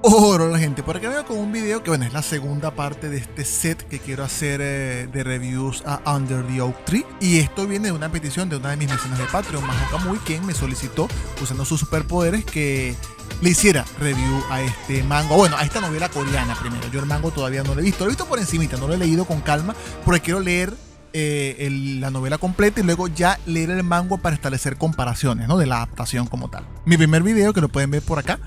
Hola gente, por acá vengo con un video que bueno, es la segunda parte de este set que quiero hacer de reviews a Under the Oak Tree. Y esto viene de una petición de una de mis mecenas de Patreon, Majo Kamui, quien me solicitó, usando sus superpoderes, que le hiciera review a este manga, bueno, a esta novela coreana primero. Yo el manga todavía no lo he visto por encimita, no lo he leído con calma, porque quiero leer la novela completa y luego ya leer el manga para establecer comparaciones, ¿no?, de la adaptación como tal. Mi primer video, que lo pueden ver por acá,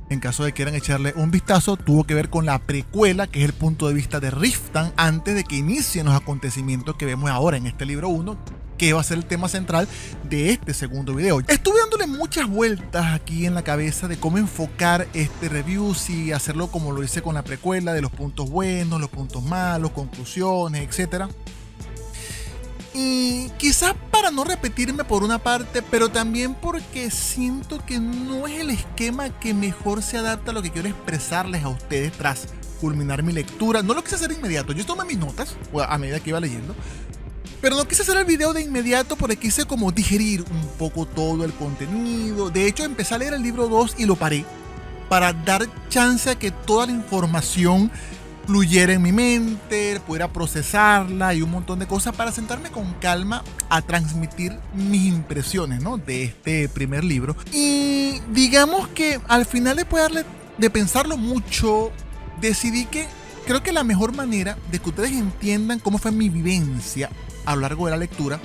en caso de quieran echarle un vistazo, tuvo que ver con la precuela, que es el punto de vista de Riftan antes de que inicien los acontecimientos que vemos ahora en este libro 1, que va a ser el tema central de este segundo video. Estuve dándole muchas vueltas aquí en la cabeza de cómo enfocar este review, si hacerlo como lo hice con la precuela, de los puntos buenos, los puntos malos, conclusiones, etcétera. Y quizás para no repetirme por una parte, pero también porque siento que no es el esquema que mejor se adapta a lo que quiero expresarles a ustedes tras culminar mi lectura. No lo quise hacer inmediato, yo tomé mis notas a medida que iba leyendo, pero no quise hacer el video de inmediato porque quise como digerir un poco todo el contenido. De hecho, empecé a leer el libro 2 y lo paré para dar chance a que toda la información fluyera en mi mente, pudiera procesarla y un montón de cosas para sentarme con calma a transmitir mis impresiones, ¿no?, de este primer libro. Y digamos que al final, después de pensarlo mucho, decidí que creo que la mejor manera de que ustedes entiendan cómo fue mi vivencia a lo largo de la lectura,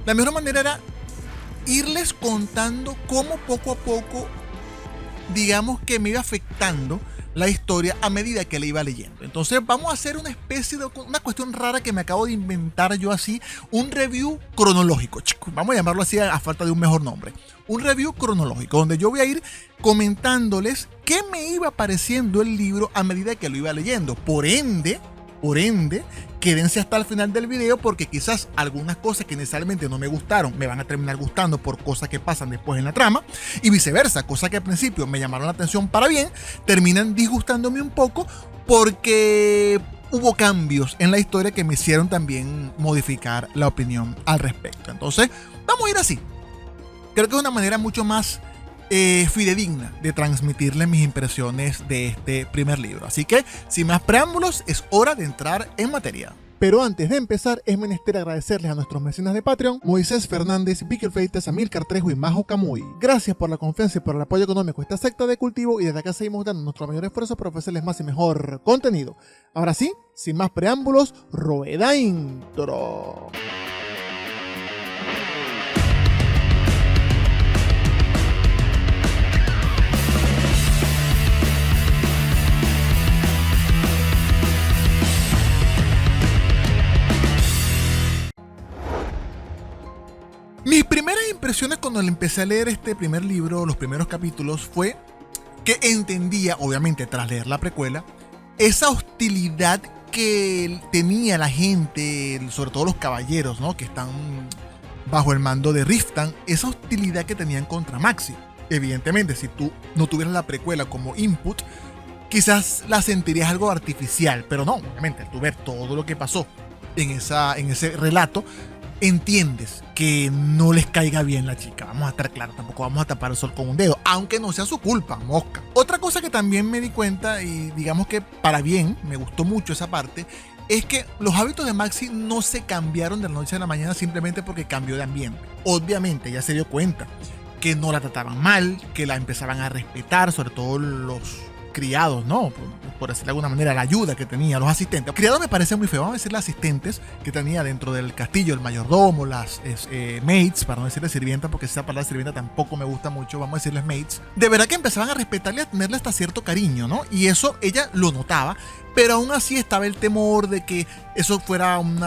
la mejor manera era irles contando cómo poco a poco, digamos, que me iba afectando la historia a medida que la iba leyendo. Entonces vamos a hacer una especie de una cuestión rara que me acabo de inventar yo así, un review cronológico, chicos, vamos a llamarlo así a falta de un mejor nombre, un review cronológico donde yo voy a ir comentándoles qué me iba pareciendo el libro a medida que lo iba leyendo. Por ende, quédense hasta el final del video porque quizás algunas cosas que inicialmente no me gustaron me van a terminar gustando por cosas que pasan después en la trama, y viceversa, cosas que al principio me llamaron la atención para bien terminan disgustándome un poco porque hubo cambios en la historia que me hicieron también modificar la opinión al respecto. Entonces vamos a ir así. Creo que es una manera mucho más fidedigna de transmitirles mis impresiones de este primer libro. Así que, sin más preámbulos, es hora de entrar en materia. Pero antes de empezar, es menester agradecerles a nuestros mecenas de Patreon, Moisés Fernández, Víctor Freitas, Amílcar Trejo y Majo Kamui. Gracias por la confianza y por el apoyo económico a esta secta de cultivo, y desde acá seguimos dando nuestro mayor esfuerzo para ofrecerles más y mejor contenido. Ahora sí, sin más preámbulos, rueda intro. Mis primeras impresiones cuando empecé a leer este primer libro, los primeros capítulos, fue que entendía, obviamente tras leer la precuela, esa hostilidad que tenía la gente, sobre todo los caballeros, ¿no?, que están bajo el mando de Riftan, esa hostilidad que tenían contra Maxi. Evidentemente, si tú no tuvieras la precuela como input, quizás la sentirías algo artificial, pero no, obviamente, al tú ver todo lo que pasó en ese relato, entiendes que no les caiga bien la chica. Vamos a estar claros, tampoco vamos a tapar el sol con un dedo, aunque no sea su culpa, mosca. Otra cosa que también me di cuenta, y digamos que para bien, me gustó mucho esa parte, es que los hábitos de Maxi no se cambiaron de la noche a la mañana simplemente porque cambió de ambiente. Obviamente ella se dio cuenta que no la trataban mal, que la empezaban a respetar, sobre todo los criados, ¿no?, por decirlo de alguna manera, la ayuda que tenía, los asistentes. Criados me parece muy feo, vamos a decir las asistentes que tenía dentro del castillo, el mayordomo, las maids, para no decirle sirvienta, porque esa palabra sirvienta tampoco me gusta mucho, vamos a decirles maids. De verdad que empezaban a respetarle, a tenerle hasta cierto cariño, ¿no? Y eso ella lo notaba, pero aún así estaba el temor de que eso fuera un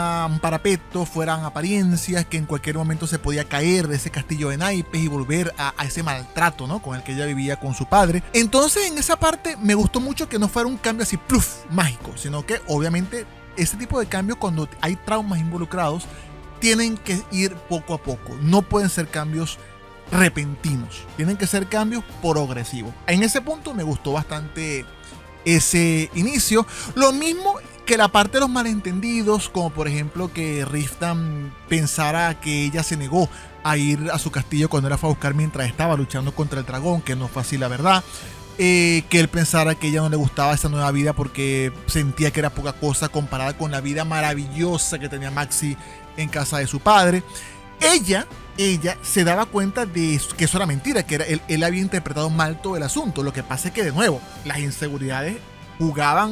parapeto, fueran apariencias, que en cualquier momento se podía caer de ese castillo de naipes y volver a ese maltrato, ¿no?, con el que ella vivía con su padre. Entonces, en esa parte me gustó mucho que no fuera un cambio así, pluf, mágico, sino que obviamente ese tipo de cambios, cuando hay traumas involucrados, tienen que ir poco a poco, no pueden ser cambios repentinos, tienen que ser cambios progresivos. En ese punto me gustó bastante ese inicio. Lo mismo que la parte de los malentendidos, como por ejemplo que Riftan pensara que ella se negó a ir a su castillo cuando la fue a buscar mientras estaba luchando contra el dragón, que no fue así la verdad. que él pensara que ella no le gustaba esa nueva vida porque sentía que era poca cosa comparada con la vida maravillosa que tenía Maxi en casa de su padre. Ella se daba cuenta de que eso era mentira, que él había interpretado mal todo el asunto. Lo que pasa es que, de nuevo, las inseguridades jugaban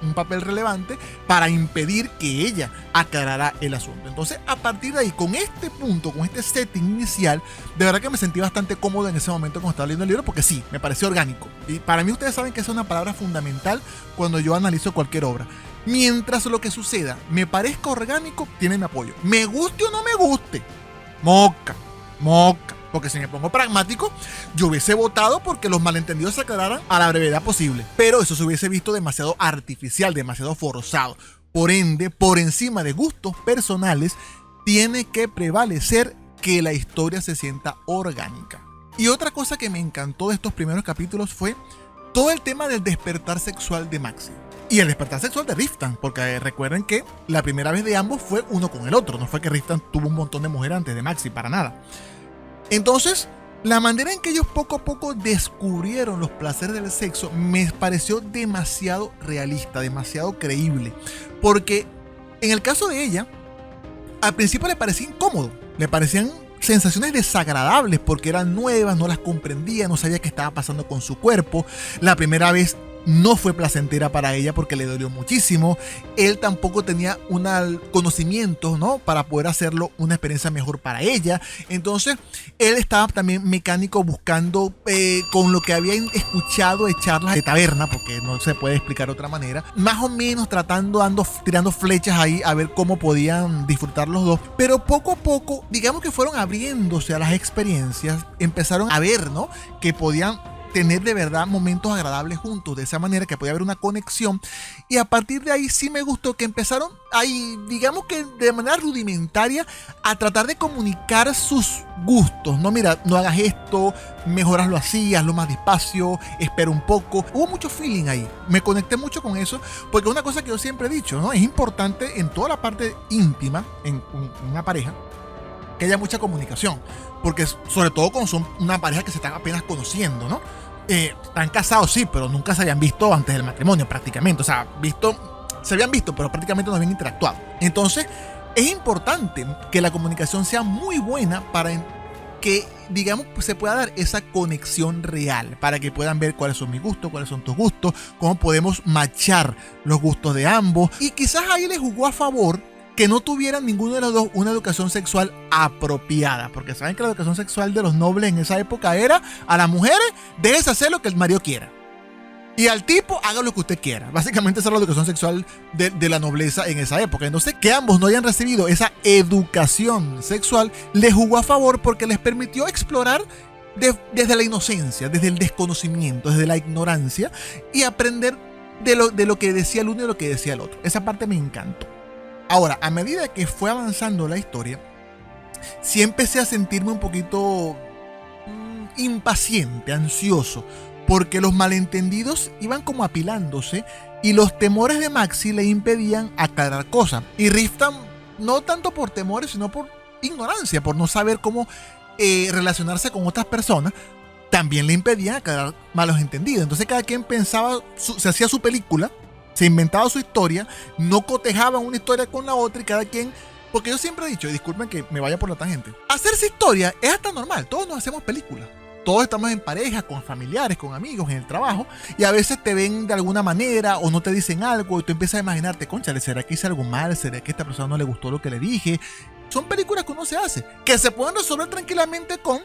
un papel relevante para impedir que ella aclarara el asunto. Entonces, a partir de ahí, con este punto, con este setting inicial, de verdad que me sentí bastante cómodo en ese momento cuando estaba leyendo el libro, porque sí, me pareció orgánico. Y para mí, ustedes saben que esa es una palabra fundamental cuando yo analizo cualquier obra. Mientras lo que suceda me parezca orgánico, tiene mi apoyo. Me guste o no me guste, moca. Porque si me pongo pragmático, yo hubiese votado porque los malentendidos se aclararan a la brevedad posible. Pero eso se hubiese visto demasiado artificial, demasiado forzado. Por ende, por encima de gustos personales, tiene que prevalecer que la historia se sienta orgánica. Y otra cosa que me encantó de estos primeros capítulos fue todo el tema del despertar sexual de Maxi. Y el despertar sexual de Riftan, porque recuerden que la primera vez de ambos fue uno con el otro. No fue que Riftan tuvo un montón de mujeres antes de Maxi, para nada. Entonces, la manera en que ellos poco a poco descubrieron los placeres del sexo me pareció demasiado realista, demasiado creíble. Porque en el caso de ella, al principio le parecía incómodo, le parecían sensaciones desagradables porque eran nuevas, no las comprendía, no sabía qué estaba pasando con su cuerpo. La primera vez no fue placentera para ella porque le dolió muchísimo. Él tampoco tenía un conocimiento, ¿no?, para poder hacerlo una experiencia mejor para ella. Entonces, él estaba también mecánico buscando con lo que había escuchado de charlas de taberna, porque no se puede explicar de otra manera, más o menos tirando flechas ahí a ver cómo podían disfrutar los dos. Pero poco a poco, digamos que fueron abriéndose a las experiencias, empezaron a ver, ¿no?, que podían tener de verdad momentos agradables juntos, de esa manera que podía haber una conexión. Y a partir de ahí sí me gustó que empezaron ahí, digamos que de manera rudimentaria, a tratar de comunicar sus gustos. No, mira, no hagas esto, mejor hazlo así, hazlo más despacio, espera un poco. Hubo mucho feeling ahí, me conecté mucho con eso, porque es una cosa que yo siempre he dicho, ¿no? Es importante en toda la parte íntima, en una pareja, que haya mucha comunicación, porque sobre todo cuando son una pareja que se están apenas conociendo, ¿no? Están casados, sí, pero nunca se habían visto antes del matrimonio prácticamente. O sea, se habían visto, pero prácticamente no habían interactuado. Entonces, es importante que la comunicación sea muy buena para que, digamos, se pueda dar esa conexión real, para que puedan ver cuáles son mis gustos, cuáles son tus gustos, cómo podemos matchar los gustos de ambos. Y quizás ahí les jugó a favor que no tuvieran ninguno de los dos una educación sexual apropiada, porque saben que la educación sexual de los nobles en esa época era: a las mujeres déjese hacer lo que el marido quiera, y al tipo haga lo que usted quiera. Básicamente esa era la educación sexual de la nobleza en esa época. Entonces, que ambos no hayan recibido esa educación sexual les jugó a favor, porque les permitió explorar desde la inocencia, desde el desconocimiento, desde la ignorancia, y aprender de lo que decía el uno y de lo que decía el otro. Esa parte me encantó. Ahora, a medida que fue avanzando la historia, sí empecé a sentirme un poquito impaciente, ansioso, porque los malentendidos iban como apilándose y los temores de Maxi le impedían aclarar cosas. Y Riftan, no tanto por temores, sino por ignorancia, por no saber cómo relacionarse con otras personas, también le impedían aclarar malos entendidos. Entonces cada quien pensaba, se hacía su película, se inventaba su historia, no cotejaban una historia con la otra, y cada quien... Porque yo siempre he dicho, y disculpen que me vaya por la tangente, hacerse historia es hasta normal, todos nos hacemos películas. Todos estamos en pareja, con familiares, con amigos, en el trabajo, y a veces te ven de alguna manera o no te dicen algo y tú empiezas a imaginarte: cónchale, ¿será que hice algo mal? ¿Será que a esta persona no le gustó lo que le dije? Son películas que uno se hace, que se pueden resolver tranquilamente con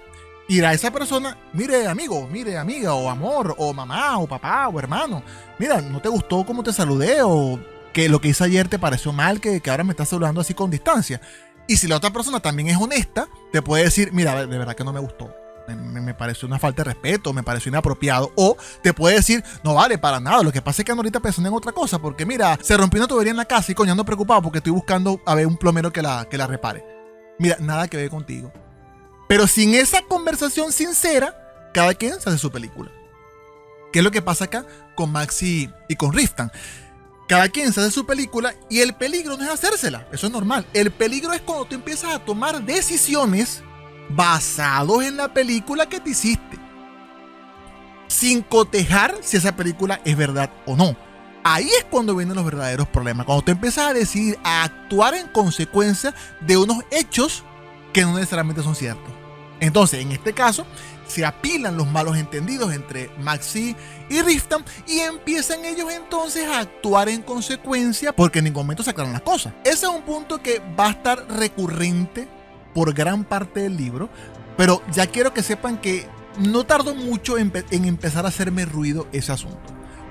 ir a esa persona: mire amigo, mire amiga, o amor, o mamá, o papá, o hermano, mira, ¿no te gustó cómo te saludé? O que lo que hice ayer te pareció mal, que ahora me estás saludando así con distancia. Y si la otra persona también es honesta, te puede decir: mira, de verdad que no me gustó, me pareció una falta de respeto, me pareció inapropiado. O te puede decir: no vale, para nada, lo que pasa es que ando ahorita pensando en otra cosa, porque mira, se rompió una tubería en la casa y coño, ando preocupado porque estoy buscando a ver un plomero que la repare. Mira, nada que ver contigo. Pero sin esa conversación sincera, cada quien se hace su película. ¿Qué es lo que pasa acá con Maxi y con Riftan? Cada quien se hace su película, y el peligro no es hacérsela, eso es normal. El peligro es cuando tú empiezas a tomar decisiones basados en la película que te hiciste. sin cotejar si esa película es verdad o no. Ahí es cuando vienen los verdaderos problemas, cuando tú empiezas a decidir a actuar en consecuencia de unos hechos que no necesariamente son ciertos. Entonces, en este caso, se apilan los malos entendidos entre Maxi y Riftan y empiezan ellos entonces a actuar en consecuencia porque en ningún momento se aclaran las cosas. Ese es un punto que va a estar recurrente por gran parte del libro, pero ya quiero que sepan que no tardó mucho en empezar a hacerme ruido ese asunto.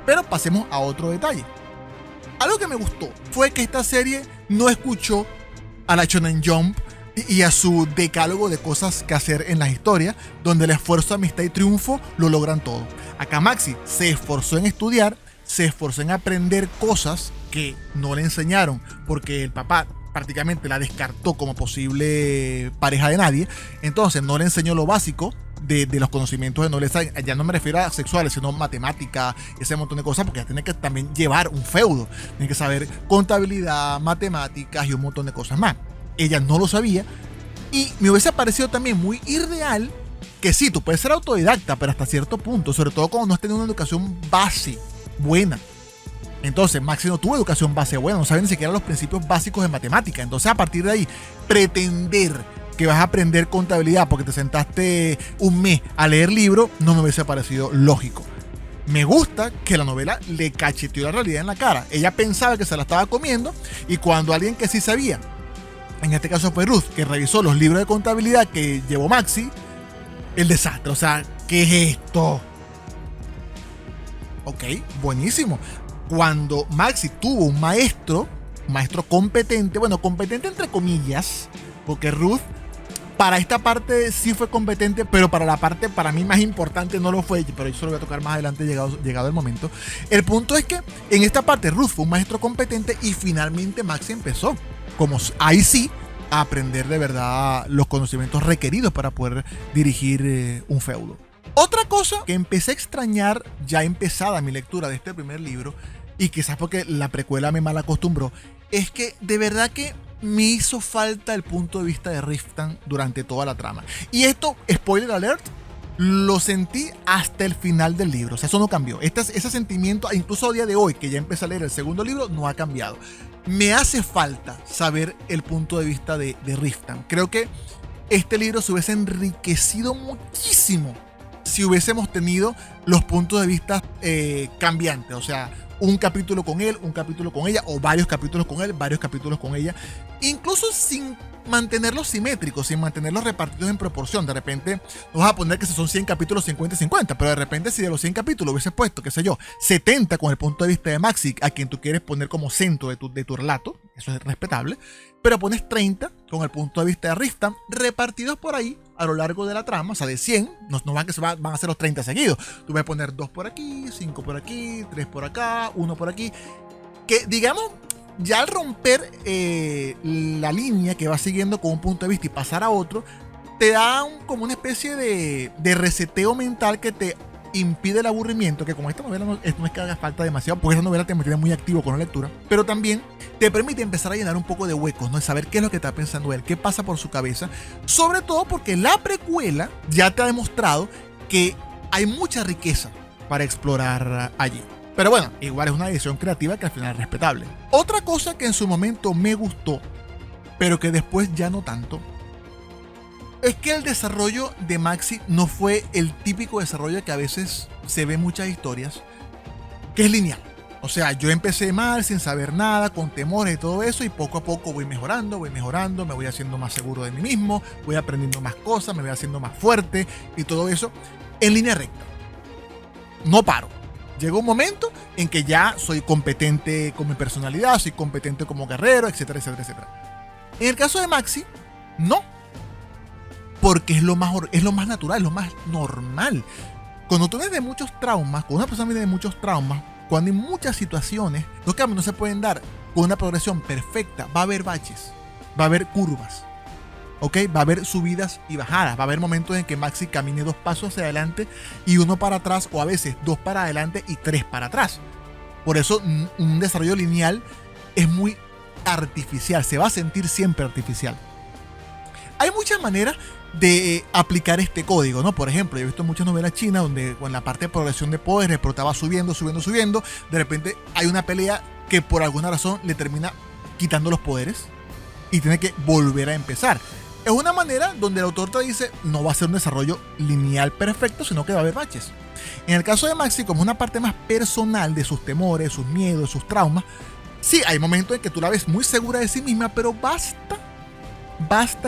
Pero pasemos a otro detalle. Algo que me gustó fue que esta serie no escuchó a la Shonen Jump y a su decálogo de cosas que hacer en las historias, donde el esfuerzo, amistad y triunfo lo logran todo. Acá Maxi se esforzó en estudiar, se esforzó en aprender cosas que no le enseñaron porque el papá prácticamente la descartó como posible pareja de nadie. Entonces no le enseñó lo básico de los conocimientos de nobleza. Ya no me refiero a sexuales, sino matemática, ese montón de cosas, porque ya tiene que también llevar un feudo, tiene que saber contabilidad, matemáticas y un montón de cosas más. Ella no lo sabía y me hubiese parecido también muy irreal que sí, tú puedes ser autodidacta, pero hasta cierto punto, sobre todo cuando no has tenido una educación base buena. Entonces Maxi no tuvo educación base buena, no sabe ni siquiera los principios básicos de matemática. Entonces a partir de ahí, pretender que vas a aprender contabilidad porque te sentaste un mes a leer libros, no me hubiese parecido lógico. Me gusta que la novela le cacheteó la realidad en la cara. Ella pensaba que se la estaba comiendo y cuando alguien que sí sabía, en este caso fue Ruth, que revisó los libros de contabilidad que llevó Maxi, el desastre. O sea, ¿qué es esto? Ok, buenísimo. Cuando Maxi tuvo un maestro competente, bueno, competente entre comillas, porque Ruth para esta parte sí fue competente, pero para la parte para mí más importante no lo fue, pero eso lo voy a tocar más adelante llegado el momento. El punto es que en esta parte Ruth fue un maestro competente y finalmente Maxi empezó, como ahí sí, a aprender de verdad los conocimientos requeridos para poder dirigir un feudo. Otra cosa que empecé a extrañar ya empezada mi lectura de este primer libro, y quizás porque la precuela me mal acostumbró, es que de verdad que me hizo falta el punto de vista de Riftan durante toda la trama. Y esto, spoiler alert, lo sentí hasta el final del libro. O sea, eso no cambió. Ese sentimiento, incluso a día de hoy, que ya empecé a leer el segundo libro, no ha cambiado. Me hace falta saber el punto de vista de Riftan. Creo que este libro se hubiese enriquecido muchísimo si hubiésemos tenido los puntos de vista cambiantes. O sea, un capítulo con él, un capítulo con ella, o varios capítulos con él, varios capítulos con ella, incluso sin mantenerlos simétricos, sin mantenerlos repartidos en proporción. De repente, no vas a poner que si son 100 capítulos 50-50, pero de repente si de los 100 capítulos hubieses puesto, qué sé yo, 70 con el punto de vista de Maxi, a quien tú quieres poner como centro de tu relato, eso es respetable, pero pones 30 con el punto de vista de Riftan, repartidos por ahí a lo largo de la trama, o sea, de 100, no van a ser los 30 seguidos. Tú vas a poner 2 por aquí, 5 por aquí, 3 por acá, 1 por aquí, que digamos, ya al romper la línea que va siguiendo con un punto de vista y pasar a otro, te da como una especie de reseteo mental que te impide el aburrimiento, que con esta novela no es que haga falta demasiado, porque esta novela te mantiene muy activo con la lectura, pero también te permite empezar a llenar un poco de huecos, ¿no? Y saber qué es lo que está pensando él, qué pasa por su cabeza, sobre todo porque la precuela ya te ha demostrado que hay mucha riqueza para explorar allí. Pero bueno, igual es una decisión creativa que al final es respetable. Otra cosa que en su momento me gustó, pero que después ya no tanto, es que el desarrollo de Maxi no fue el típico desarrollo que a veces se ve en muchas historias, que es lineal. O sea, yo empecé mal, sin saber nada, con temores y todo eso, y poco a poco voy mejorando, me voy haciendo más seguro de mí mismo, voy aprendiendo más cosas, me voy haciendo más fuerte y todo eso en línea recta. No paro. Llegó un momento en que ya soy competente con mi personalidad, soy competente como guerrero, etcétera, etcétera, etcétera. En el caso de Maxi, no. Porque es lo más natural, es lo más normal. Cuando tú vienes de muchos traumas, cuando una persona viene de muchos traumas, cuando hay muchas situaciones, los cambios no se pueden dar con una progresión perfecta. Va a haber baches, va a haber curvas, ¿ok? Va a haber subidas y bajadas, va a haber momentos en que Maxi camine 2 pasos hacia adelante y 1 para atrás, o a veces 2 para adelante y 3 para atrás. Por eso un desarrollo lineal es muy artificial, se va a sentir siempre artificial. Hay muchas maneras de aplicar este código, ¿no? Por ejemplo, yo he visto muchas novelas chinas donde con la parte de progresión de poderes el prota va subiendo, de repente hay una pelea que por alguna razón le termina quitando los poderes y tiene que volver a empezar. Es una manera donde el autor te dice no va a ser un desarrollo lineal perfecto, sino que va a haber baches. En el caso de Maxi, como es una parte más personal de sus temores, sus miedos, sus traumas, sí, hay momentos en que tú la ves muy segura de sí misma, pero basta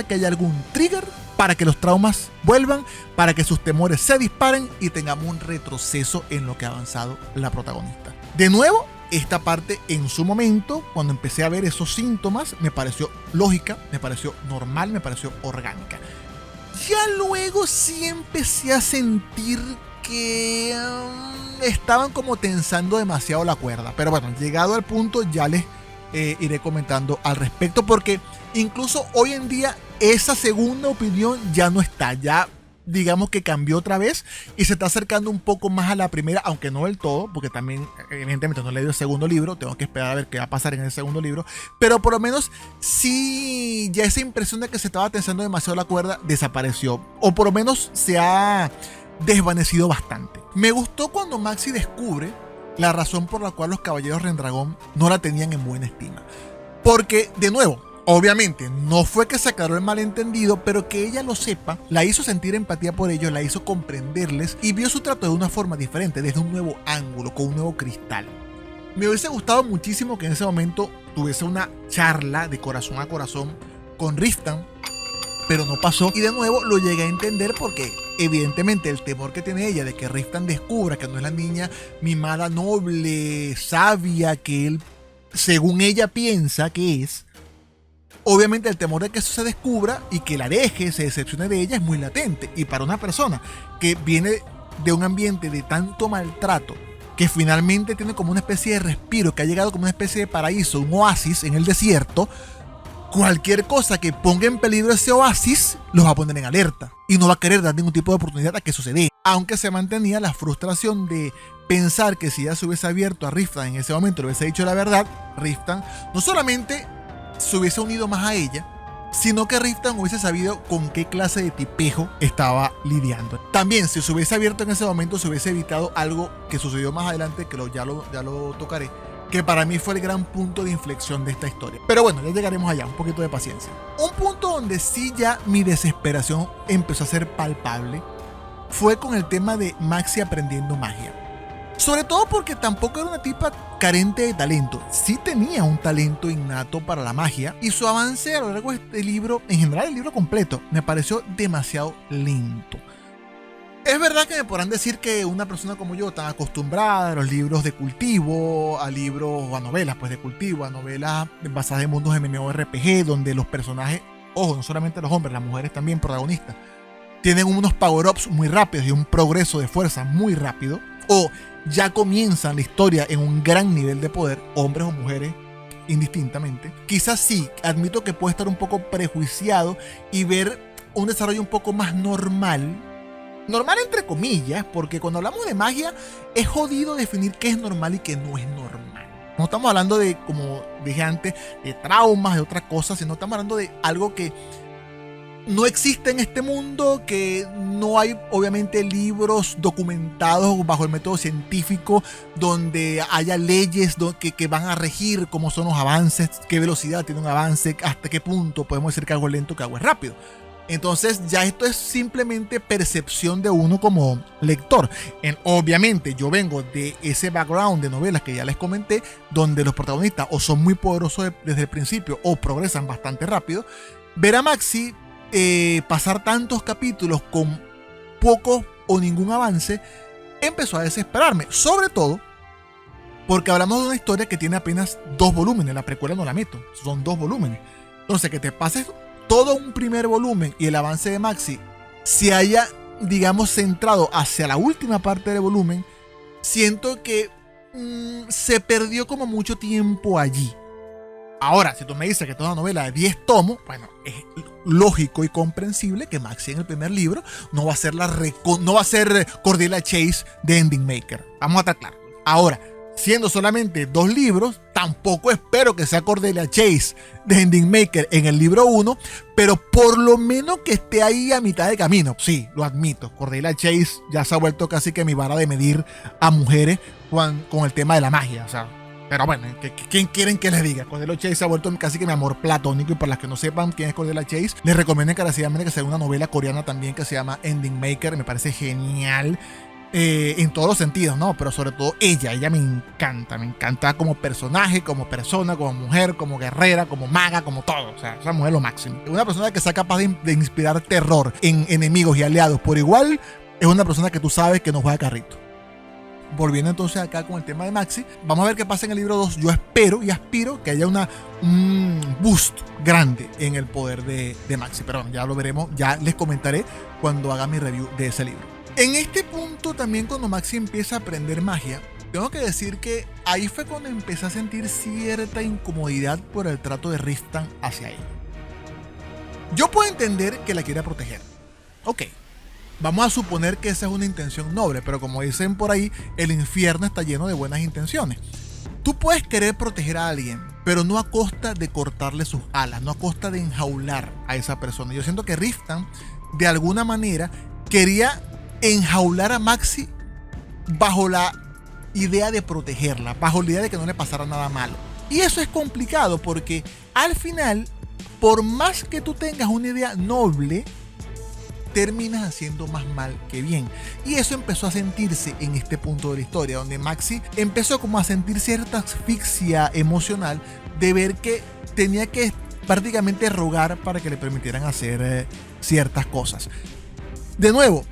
que haya algún trigger para que los traumas vuelvan, para que sus temores se disparen y tengamos un retroceso en lo que ha avanzado la protagonista. De nuevo, esta parte en su momento, cuando empecé a ver esos síntomas, me pareció lógica, me pareció normal, me pareció orgánica. Ya luego sí empecé a sentir que estaban como tensando demasiado la cuerda. Pero bueno, llegado al punto ya les iré comentando al respecto, porque incluso hoy en día esa segunda opinión ya no está, ya digamos que cambió otra vez y se está acercando un poco más a la primera, aunque no del todo, porque también evidentemente no he leído el segundo libro, tengo que esperar a ver qué va a pasar en el segundo libro, pero por lo menos sí, ya esa impresión de que se estaba tensando demasiado la cuerda desapareció, o por lo menos se ha desvanecido bastante. Me gustó cuando Maxi descubre la razón por la cual los caballeros Rendragón no la tenían en buena estima, porque de nuevo, obviamente no fue que se aclaró el malentendido, pero que ella lo sepa, la hizo sentir empatía por ellos, la hizo comprenderles y vio su trato de una forma diferente, desde un nuevo ángulo, con un nuevo cristal. Me hubiese gustado muchísimo que en ese momento tuviese una charla de corazón a corazón con Riften, pero no pasó y de nuevo lo llegué a entender porque evidentemente el temor que tiene ella de que Riften descubra que no es la niña mimada, noble, sabia que él, según ella piensa que es, obviamente el temor de que eso se descubra y que la deje, se decepcione de ella es muy latente. Y para una persona que viene de un ambiente de tanto maltrato, que finalmente tiene como una especie de respiro, que ha llegado como una especie de paraíso, un oasis en el desierto, cualquier cosa que ponga en peligro ese oasis los va a poner en alerta y no va a querer dar ningún tipo de oportunidad a que suceda. Aunque se mantenía la frustración de pensar que si ella se hubiese abierto a Riften en ese momento, le hubiese dicho la verdad, Riften no solamente se hubiese unido más a ella, sino que Riften hubiese sabido con qué clase de tipejo estaba lidiando. También, si se hubiese abierto en ese momento, se hubiese evitado algo que sucedió más adelante, que ya lo tocaré, que para mí fue el gran punto de inflexión de esta historia. Pero bueno, ya llegaremos allá, un poquito de paciencia. Un punto donde sí ya mi desesperación empezó a ser palpable fue con el tema de Maxi aprendiendo magia. Sobre todo porque tampoco era una tipa carente de talento. Sí tenía un talento innato para la magia y su avance a lo largo de este libro, en general el libro completo, me pareció demasiado lento. Es verdad que me podrán decir que una persona como yo, tan acostumbrada a los libros de cultivo, a libros o a novelas pues de cultivo, a novelas basadas en mundos MMORPG, donde los personajes, ojo, no solamente los hombres, las mujeres también protagonistas, tienen unos power-ups muy rápidos y un progreso de fuerza muy rápido, o ya comienzan la historia en un gran nivel de poder, hombres o mujeres indistintamente. Quizás sí, admito que puede estar un poco prejuiciado y ver un desarrollo un poco más normal entre comillas, porque cuando hablamos de magia es jodido definir qué es normal y qué no es normal. No estamos hablando de, como dije antes, de traumas, de otras cosas, sino estamos hablando de algo que no existe en este mundo, que no hay obviamente libros documentados bajo el método científico donde haya leyes que van a regir cómo son los avances, qué velocidad tiene un avance, hasta qué punto podemos decir que algo es lento, que algo es rápido. Entonces ya esto es simplemente percepción de uno como lector. Obviamente yo vengo de ese background de novelas que ya les comenté, donde los protagonistas o son muy poderosos desde el principio o progresan bastante rápido. Ver a Maxi pasar tantos capítulos con poco o ningún avance empezó a desesperarme, sobre todo porque hablamos de una historia que tiene apenas 2 volúmenes, la precuela no la meto, son 2 volúmenes. Entonces que te pases todo un primer volumen y el avance de Maxi se haya, digamos, centrado hacia la última parte del volumen, siento que se perdió como mucho tiempo allí. Ahora, si tú me dices que toda una novela de 10 tomos, bueno, es lógico y comprensible que Maxi en el primer libro no va a ser Cordelia Chase de Ending Maker. Vamos a estar claros. Ahora, siendo solamente 2 libros, tampoco espero que sea Cordelia Chase de Ending Maker en el libro 1, pero por lo menos que esté ahí a mitad de camino. Sí, lo admito, Cordelia Chase ya se ha vuelto casi que mi vara de medir a mujeres con el tema de la magia, o sea. Pero bueno, ¿quién quieren que les diga? Cordelia Chase se ha vuelto casi que mi amor platónico, y para las que no sepan quién es Cordelia Chase, les recomiendo encarecidamente que sea una novela coreana también que se llama Ending Maker. Me parece genial. En todos los sentidos, ¿no? Pero sobre todo ella me encanta como personaje, como persona, como mujer, como guerrera, como maga, como todo. O sea, esa mujer es lo máximo. Una persona que sea capaz de inspirar terror en enemigos y aliados por igual, es una persona que tú sabes que nos va de carrito. Volviendo entonces acá con el tema de Maxi, vamos a ver qué pasa en el libro 2. Yo espero y aspiro que haya un boost grande en el poder de Maxi, pero bueno, ya lo veremos, ya les comentaré cuando haga mi review de ese libro. En este punto también, cuando Maxi empieza a aprender magia, tengo que decir que ahí fue cuando empecé a sentir cierta incomodidad por el trato de Riften hacia ella. Yo puedo entender que la quiera proteger. Ok, vamos a suponer que esa es una intención noble, pero como dicen por ahí, el infierno está lleno de buenas intenciones. Tú puedes querer proteger a alguien, pero no a costa de cortarle sus alas, no a costa de enjaular a esa persona. Yo siento que Riften, de alguna manera, quería enjaular a Maxi bajo la idea de protegerla, bajo la idea de que no le pasara nada malo. Y eso es complicado porque al final, por más que tú tengas una idea noble, terminas haciendo más mal que bien. Y eso empezó a sentirse en este punto de la historia, donde Maxi empezó como a sentir cierta asfixia emocional de ver que tenía que prácticamente rogar para que le permitieran hacer ciertas cosas. De nuevo,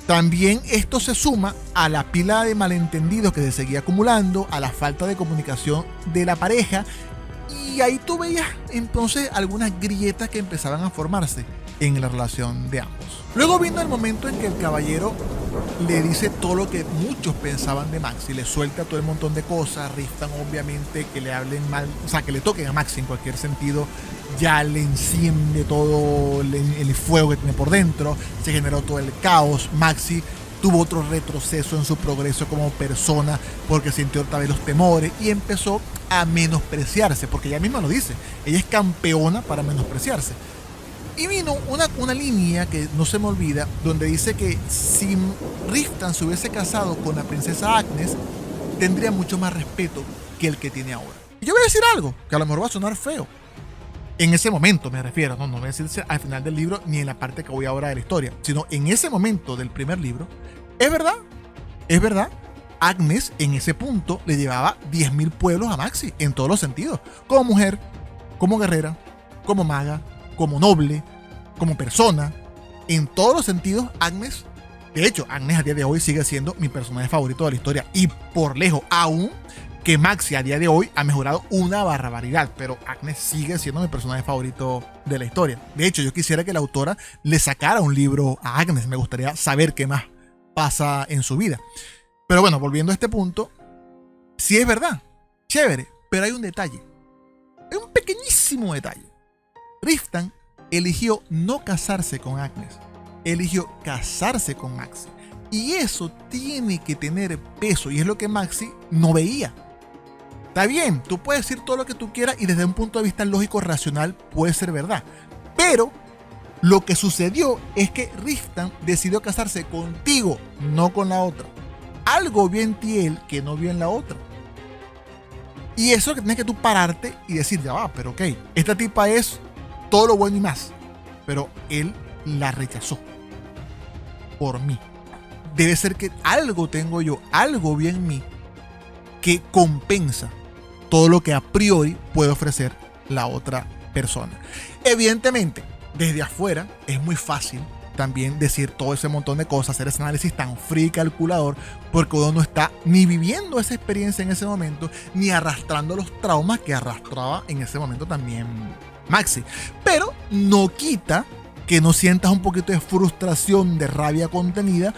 también esto se suma a la pila de malentendidos que se seguía acumulando, a la falta de comunicación de la pareja, y ahí tú veías entonces algunas grietas que empezaban a formarse en la relación de ambos. Luego vino el momento en que el caballero le dice todo lo que muchos pensaban de Maxi, le suelta todo el montón de cosas. Riften, obviamente, que le hablen mal, o sea, que le toquen a Maxi en cualquier sentido, ya le enciende todo el fuego que tiene por dentro, se generó todo el caos. Maxi tuvo otro retroceso en su progreso como persona porque sintió otra vez los temores y empezó a menospreciarse, porque ella misma lo dice, ella es campeona para menospreciarse. Y vino una línea que no se me olvida, donde dice que si Riften se hubiese casado con la princesa Agnes, tendría mucho más respeto que el que tiene ahora. Y yo voy a decir algo, que a lo mejor va a sonar feo. En ese momento me refiero, no voy a decirse al final del libro ni en la parte que voy ahora de la historia, sino en ese momento del primer libro. Es verdad, Agnes en ese punto le llevaba 10.000 pueblos a Maxi, en todos los sentidos, como mujer, como guerrera, como maga, como noble, como persona, en todos los sentidos. Agnes, de hecho, Agnes a día de hoy sigue siendo mi personaje favorito de la historia, y por lejos, aún que Maxi a día de hoy ha mejorado una barbaridad, pero Agnes sigue siendo mi personaje favorito de la historia. De hecho, yo quisiera que la autora le sacara un libro a Agnes, me gustaría saber qué más pasa en su vida. Pero bueno, volviendo a este punto, sí es verdad, chévere, pero hay un detalle, hay un pequeñísimo detalle. Riften eligió no casarse con Agnes, eligió casarse con Maxi, y eso tiene que tener peso, y es lo que Maxi no veía. Está bien, tú puedes decir todo lo que tú quieras y desde un punto de vista lógico racional puede ser verdad, pero lo que sucedió es que Riften decidió casarse contigo, no con la otra. Algo vio en ti él que no vio en la otra. Y eso es lo que tienes que tú pararte y decir, ya va, pero ok, esta tipa es todo lo bueno y más, pero él la rechazó por mí. Debe ser que algo tengo yo, algo vi en mí que compensa todo lo que a priori puede ofrecer la otra persona. Evidentemente, desde afuera es muy fácil también decir todo ese montón de cosas, hacer ese análisis tan frío y calculador, porque uno no está ni viviendo esa experiencia en ese momento, ni arrastrando los traumas que arrastraba en ese momento también Maxi. Pero no quita que no sientas un poquito de frustración, de rabia contenida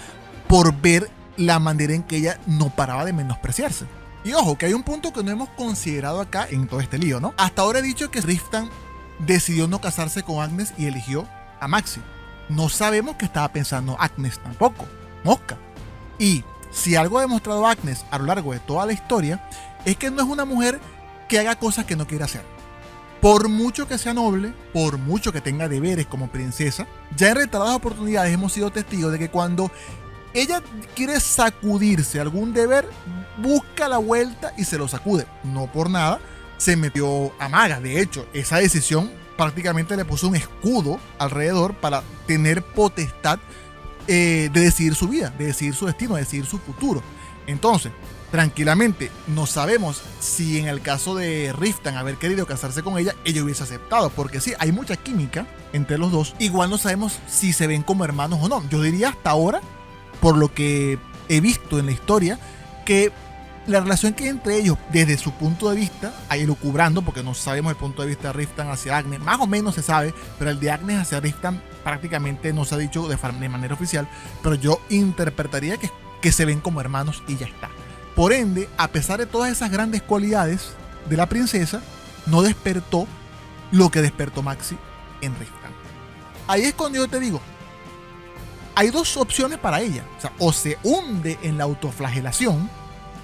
por ver la manera en que ella no paraba de menospreciarse. Y ojo, que hay un punto que no hemos considerado acá en todo este lío, ¿no? Hasta ahora he dicho que Riften decidió no casarse con Agnes y eligió a Maxi. No sabemos qué estaba pensando Agnes tampoco, mosca. Y si algo ha demostrado Agnes a lo largo de toda la historia, es que no es una mujer que haga cosas que no quiere hacer. Por mucho que sea noble, por mucho que tenga deberes como princesa, ya en reiteradas oportunidades hemos sido testigos de que cuando ella quiere sacudirse algún deber, busca la vuelta y se lo sacude. No por nada se metió a Maga. De hecho, esa decisión prácticamente le puso un escudo alrededor para tener potestad de decidir su vida, de decidir su destino, de decidir su futuro. Entonces, tranquilamente, no sabemos si en el caso de Riften haber querido casarse con ella, ella hubiese aceptado, porque sí, hay mucha química entre los dos. Igual no sabemos si se ven como hermanos o no. Yo diría hasta ahora, por lo que he visto en la historia, que la relación que hay entre ellos, desde su punto de vista, ahí lucubrando, porque no sabemos el punto de vista de Riften hacia Agnes, más o menos se sabe, pero el de Agnes hacia Riften prácticamente no se ha dicho de manera oficial, pero yo interpretaría que se ven como hermanos y ya está. Por ende, a pesar de todas esas grandes cualidades de la princesa, no despertó lo que despertó Maxi en Riften. Ahí es cuando yo te digo, hay dos opciones para ella. O sea, o se hunde en la autoflagelación,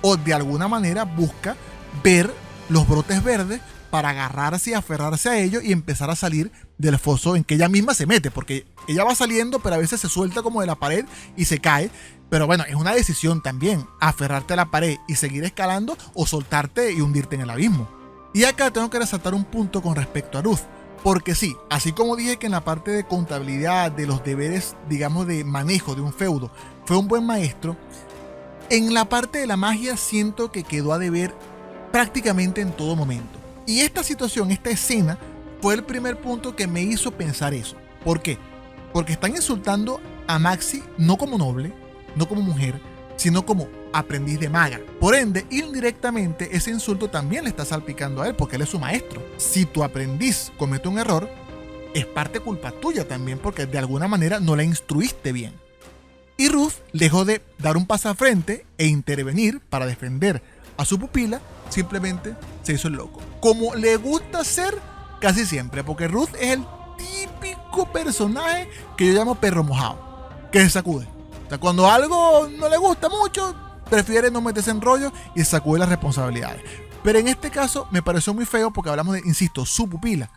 o de alguna manera busca ver los brotes verdes para agarrarse y aferrarse a ellos y empezar a salir del foso en que ella misma se mete, porque ella va saliendo, pero a veces se suelta como de la pared y se cae. Pero bueno, es una decisión también, aferrarte a la pared y seguir escalando, o soltarte y hundirte en el abismo. Y acá tengo que resaltar un punto con respecto a Ruth, porque sí, así como dije que en la parte de contabilidad, de los deberes, digamos, de manejo de un feudo, fue un buen maestro, en la parte de la magia siento que quedó a deber prácticamente en todo momento. Y esta situación, esta escena, fue el primer punto que me hizo pensar eso. ¿Por qué? Porque están insultando a Maxi no como noble, no como mujer, sino como aprendiz de maga. Por ende, indirectamente, ese insulto también le está salpicando a él, porque él es su maestro. Si tu aprendiz comete un error, es parte culpa tuya también, porque de alguna manera no la instruiste bien. Y Ruth, lejos de dar un pasafrente e intervenir para defender a su pupila, simplemente se hizo el loco. Como le gusta hacer casi siempre, porque Ruth es el típico personaje que yo llamo perro mojado, que se sacude. O sea, cuando algo no le gusta mucho, prefiere no meterse en rollo y sacude las responsabilidades. Pero en este caso me pareció muy feo porque hablamos de, insisto, su pupila.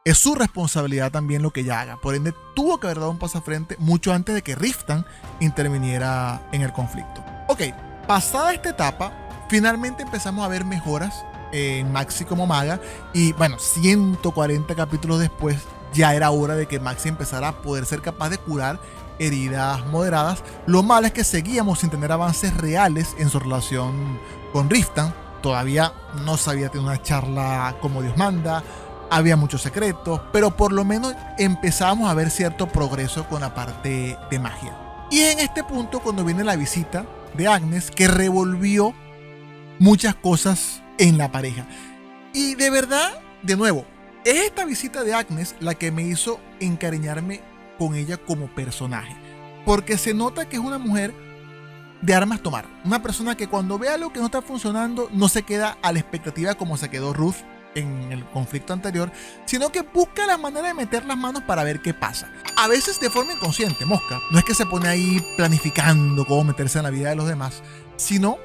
Es su responsabilidad también lo que ella haga. Por ende, tuvo que haber dado un pasafrente mucho antes de que Riften interviniera en el conflicto. Ok, pasada esta etapa, finalmente empezamos a ver mejoras en Maxi como maga. Y bueno, 140 capítulos después, ya era hora de que Maxi empezara a poder ser capaz de curar heridas moderadas. Lo malo es que seguíamos sin tener avances reales en su relación con Riften. Todavía no sabía tener una charla como Dios manda. Había muchos secretos, pero por lo menos empezábamos a ver cierto progreso con la parte de magia. Y en este punto, cuando viene la visita de Agnes, que revolvió muchas cosas en la pareja. Y de verdad, de nuevo, es esta visita de Agnes la que me hizo encariñarme con ella como personaje. Porque se nota que es una mujer de armas tomar. Una persona que cuando ve algo que no está funcionando, no se queda a la expectativa como se quedó Ruth en el conflicto anterior, sino que busca la manera de meter las manos para ver qué pasa. A veces de forma inconsciente, mosca. No es que se pone ahí planificando cómo meterse en la vida de los demás, sino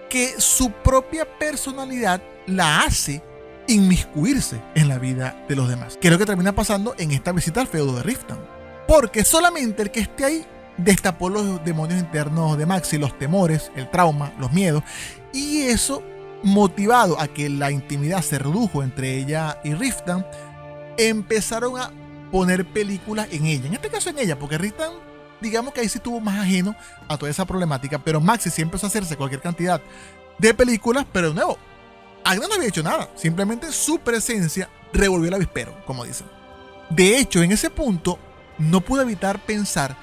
que su propia personalidad la hace inmiscuirse en la vida de los demás. Que es lo que termina pasando en esta visita al feudo de Riften. Porque solamente el que esté ahí destapó los demonios internos de Maxi, los temores, el trauma, los miedos, y eso, motivado a que la intimidad se redujo entre ella y Riften, empezaron a poner películas en ella. En este caso en ella, porque Riften, digamos que ahí sí estuvo más ajeno a toda esa problemática, pero Maxi sí empezó a hacerse cualquier cantidad de películas, pero de nuevo, Agnes no había hecho nada. Simplemente su presencia revolvió el avispero, como dicen. De hecho, en ese punto, no pude evitar pensar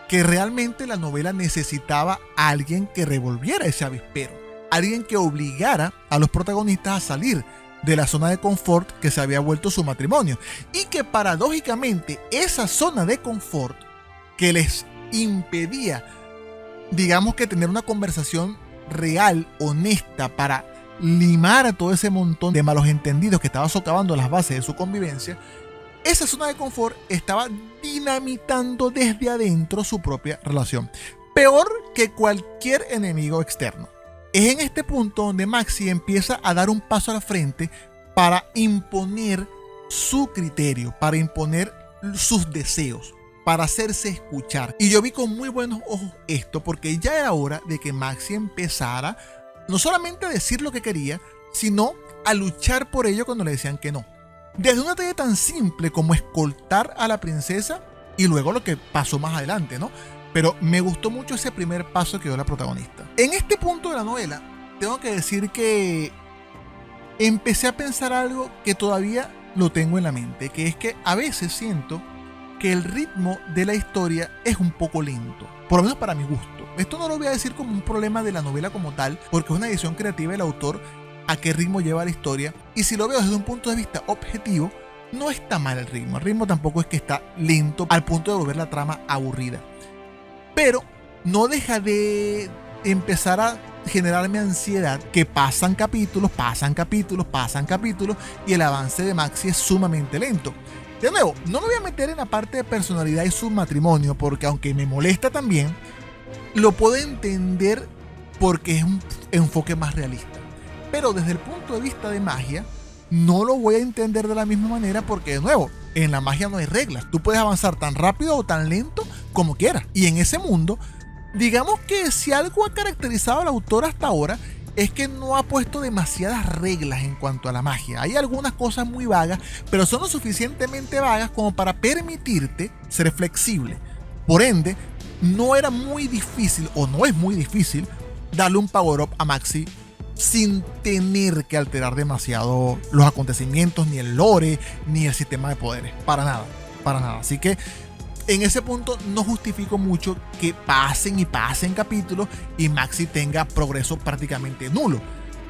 que realmente la novela necesitaba a alguien que revolviera ese avispero. Alguien que obligara a los protagonistas a salir de la zona de confort que se había vuelto su matrimonio. Y que paradójicamente esa zona de confort que les impedía, digamos que tener una conversación real, honesta, para limar a todo ese montón de malos entendidos que estaba socavando las bases de su convivencia, esa zona de confort estaba dinamitando desde adentro su propia relación. Peor que cualquier enemigo externo. Es en este punto donde Maxi empieza a dar un paso al frente para imponer su criterio, para imponer sus deseos, para hacerse escuchar. Y yo vi con muy buenos ojos esto, porque ya era hora de que Maxi empezara no solamente a decir lo que quería, sino a luchar por ello cuando le decían que no. Desde una tarea tan simple como escoltar a la princesa y luego lo que pasó más adelante, ¿no? Pero me gustó mucho ese primer paso que dio la protagonista. En este punto de la novela, tengo que decir que empecé a pensar algo que todavía lo tengo en la mente, que es que a veces siento que el ritmo de la historia es un poco lento, por lo menos para mi gusto. Esto no lo voy a decir como un problema de la novela como tal, porque es una decisión creativa del autor a qué ritmo lleva la historia, y si lo veo desde un punto de vista objetivo, no está mal el ritmo tampoco es que está lento al punto de volver la trama aburrida, pero no deja de empezar a generarme ansiedad que pasan capítulos y el avance de Maxi es sumamente lento. De nuevo, no me voy a meter en la parte de personalidad y su matrimonio, porque aunque me molesta también, lo puedo entender porque es un enfoque más realista. Pero desde el punto de vista de magia, no lo voy a entender de la misma manera porque, de nuevo, en la magia no hay reglas. Tú puedes avanzar tan rápido o tan lento como quieras. Y en ese mundo, digamos que si algo ha caracterizado al autor hasta ahora, es que no ha puesto demasiadas reglas en cuanto a la magia. Hay algunas cosas muy vagas, pero son lo suficientemente vagas como para permitirte ser flexible. Por ende, no era muy difícil, o no es muy difícil, darle un power-up a Maxi sin tener que alterar demasiado los acontecimientos, ni el lore, ni el sistema de poderes. Para nada, para nada. Así que en ese punto no justifico mucho que pasen y pasen capítulos y Maxi tenga progreso prácticamente nulo.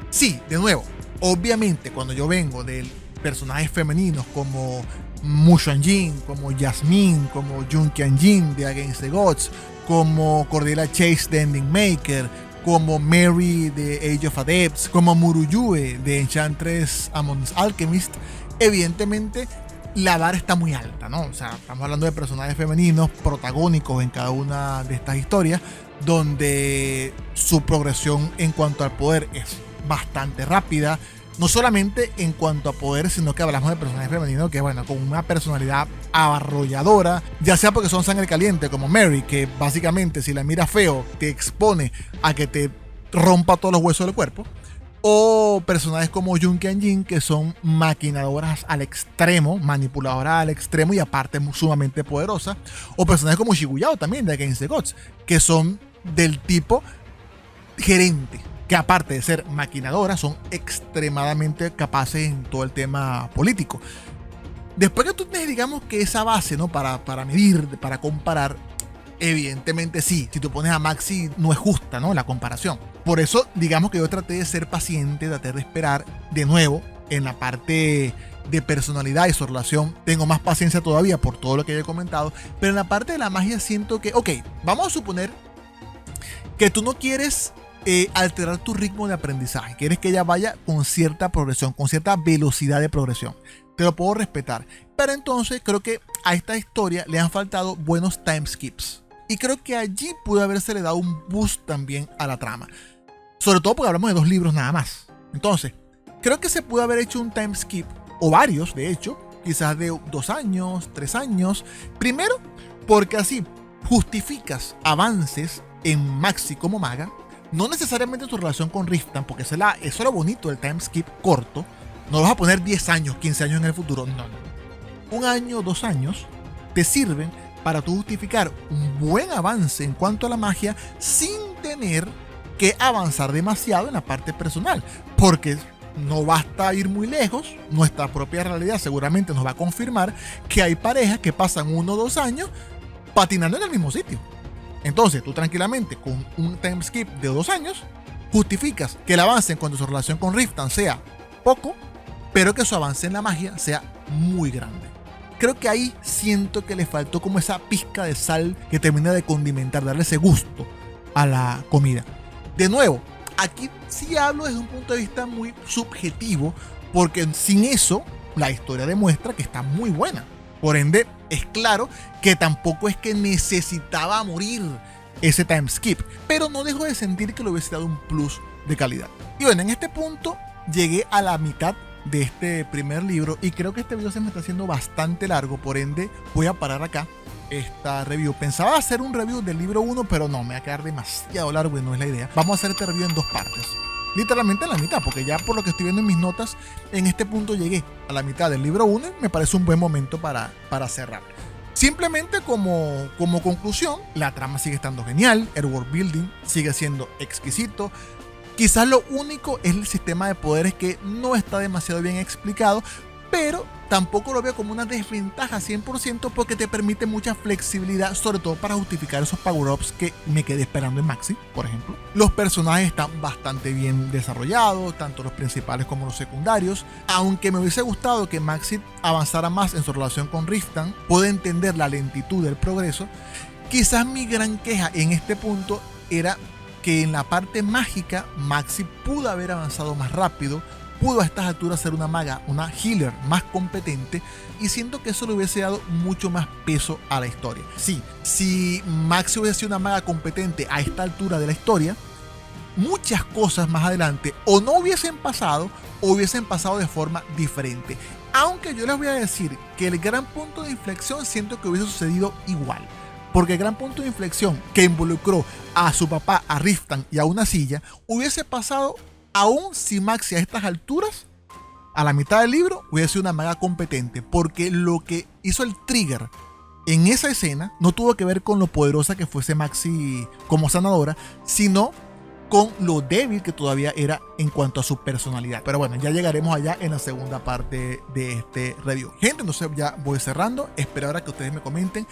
Sí, de nuevo, obviamente cuando yo vengo de personajes femeninos como Mu Xuanjin, como Jasmine, como Jun Qianjin de Against the Gods, como Cordelia Chase de Ending Maker, como Mary de Age of Adepts, como Muruyue de Enchantress Among Alchemist, evidentemente la vara está muy alta, ¿no? O sea, estamos hablando de personajes femeninos protagónicos en cada una de estas historias, donde su progresión en cuanto al poder es bastante rápida. No solamente en cuanto a poder, sino que hablamos de personajes femeninos que, bueno, con una personalidad arrolladora, ya sea porque son sangre caliente, como Mary, que básicamente si la miras feo te expone a que te rompa todos los huesos del cuerpo, o personajes como Jun Qianjin, que son maquinadoras al extremo, manipuladoras al extremo y aparte sumamente poderosas, o personajes como Shiguyao también de Against the Gods, que son del tipo gerente, que aparte de ser maquinadoras son extremadamente capaces en todo el tema político. Después que tú tienes, digamos, que esa base, ¿no? para medir, para comparar, evidentemente sí, si tú pones a Maxi no es justa, ¿no? La comparación. Por eso, digamos que yo traté de ser paciente, traté de esperar. De nuevo, en la parte de personalidad y su relación tengo más paciencia todavía por todo lo que he comentado, pero en la parte de la magia siento que, ok, vamos a suponer que tú no quieres alterar tu ritmo de aprendizaje, quieres que ella vaya con cierta progresión, con cierta velocidad de progresión, te lo puedo respetar, pero entonces creo que a esta historia le han faltado buenos time skips y creo que allí pudo habérsele dado un boost también a la trama, sobre todo porque hablamos de 2 libros nada más. Entonces creo que se pudo haber hecho un time skip, o varios de hecho, quizás de 2 años, 3 años, primero porque así justificas avances en Maxi como maga, no necesariamente tu relación con Riftan, porque eso es lo bonito del time skip corto. No vas a poner 10 años, 15 años en el futuro. No. 1 año, 2 años te sirven para tú justificar un buen avance en cuanto a la magia sin tener que avanzar demasiado en la parte personal. Porque no basta ir muy lejos. Nuestra propia realidad seguramente nos va a confirmar que hay parejas que pasan 1 o 2 años patinando en el mismo sitio. Entonces, tú tranquilamente, con un time skip de 2 años, justificas que el avance en cuanto a su relación con Riftan sea poco, pero que su avance en la magia sea muy grande. Creo que ahí siento que le faltó como esa pizca de sal que termina de condimentar, darle ese gusto a la comida. De nuevo, aquí sí hablo desde un punto de vista muy subjetivo, porque sin eso, la historia demuestra que está muy buena. Por ende, es claro que tampoco es que necesitaba morir ese time skip, pero no dejo de sentir que le hubiese dado un plus de calidad. Y bueno, en este punto llegué a la mitad de este primer libro y creo que este video se me está haciendo bastante largo, por ende voy a parar acá esta review. Pensaba hacer un review del libro 1, pero no, me va a quedar demasiado largo y no es la idea. Vamos a hacer este review en dos partes, literalmente en la mitad, porque ya por lo que estoy viendo en mis notas, en este punto llegué a la mitad del libro 1 y me parece un buen momento para cerrar. Simplemente como conclusión, la trama sigue estando genial, el world building sigue siendo exquisito. Quizás lo único es el sistema de poderes, que no está demasiado bien explicado, pero tampoco lo veo como una desventaja 100% porque te permite mucha flexibilidad, sobre todo para justificar esos power-ups que me quedé esperando en Maxi, por ejemplo. Los personajes están bastante bien desarrollados, tanto los principales como los secundarios. Aunque me hubiese gustado que Maxi avanzara más en su relación con Riften, puedo entender la lentitud del progreso. Quizás mi gran queja en este punto era que en la parte mágica Maxi pudo haber avanzado más rápido, pudo a estas alturas ser una maga, una healer más competente, y siento que eso le hubiese dado mucho más peso a la historia. Sí, si Maxi hubiese sido una maga competente a esta altura de la historia, muchas cosas más adelante o no hubiesen pasado o hubiesen pasado de forma diferente. Aunque yo les voy a decir que el gran punto de inflexión siento que hubiese sucedido igual. Porque el gran punto de inflexión que involucró a su papá, a Riften y a una silla, hubiese pasado aún si Maxi a estas alturas, a la mitad del libro, hubiese sido una maga competente. Porque lo que hizo el trigger en esa escena no tuvo que ver con lo poderosa que fuese Maxi como sanadora, sino con lo débil que todavía era en cuanto a su personalidad. Pero bueno, ya llegaremos allá en la segunda parte de este review. Gente, entonces ya voy cerrando. Espero ahora que ustedes me comenten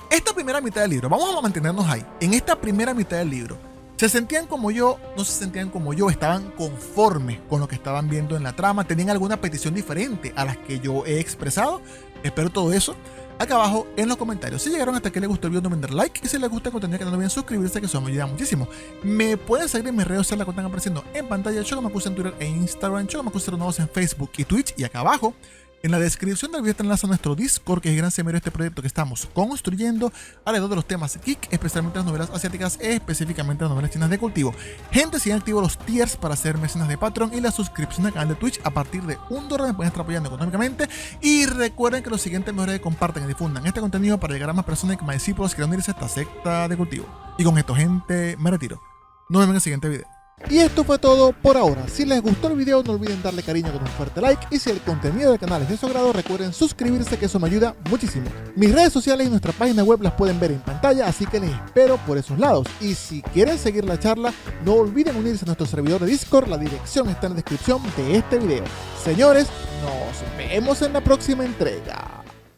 esta primera mitad del libro. Vamos a mantenernos ahí. En esta primera mitad del libro, ¿se sentían como yo? ¿No se sentían como yo? ¿Estaban conformes con lo que estaban viendo en la trama? ¿Tenían alguna petición diferente a las que yo he expresado? Espero todo eso acá abajo en los comentarios. Si llegaron hasta aquí, les gustó el video, no olviden darle like, y si les gusta el contenido que no olviden suscribirse, que eso me ayuda muchísimo. Me pueden seguir en mis redes sociales que están apareciendo en pantalla: Chocomacusa en Twitter e Instagram, Chocomacusa09 en Facebook y Twitch, y acá abajo en la descripción del video está el enlace a nuestro Discord, que es el gran semillero de este proyecto que estamos construyendo alrededor de los temas geek, especialmente las novelas asiáticas, específicamente las novelas chinas de cultivo. Gente, sigan activos los tiers para hacer mecenas de Patreon y la suscripción al canal de Twitch. A partir de $1 me pueden estar apoyando económicamente. Y recuerden que los siguientes mejores compartan y difundan este contenido para llegar a más personas y que más discípulos quieran unirse a esta secta de cultivo. Y con esto, gente, me retiro. Nos vemos en el siguiente video. Y esto fue todo por ahora. Si les gustó el video, no olviden darle cariño con un fuerte like, y si el contenido del canal es de su agrado, recuerden suscribirse, que eso me ayuda muchísimo. Mis redes sociales y nuestra página web las pueden ver en pantalla, así que les espero por esos lados. Y si quieren seguir la charla, no olviden unirse a nuestro servidor de Discord, la dirección está en la descripción de este video. Señores, nos vemos en la próxima entrega.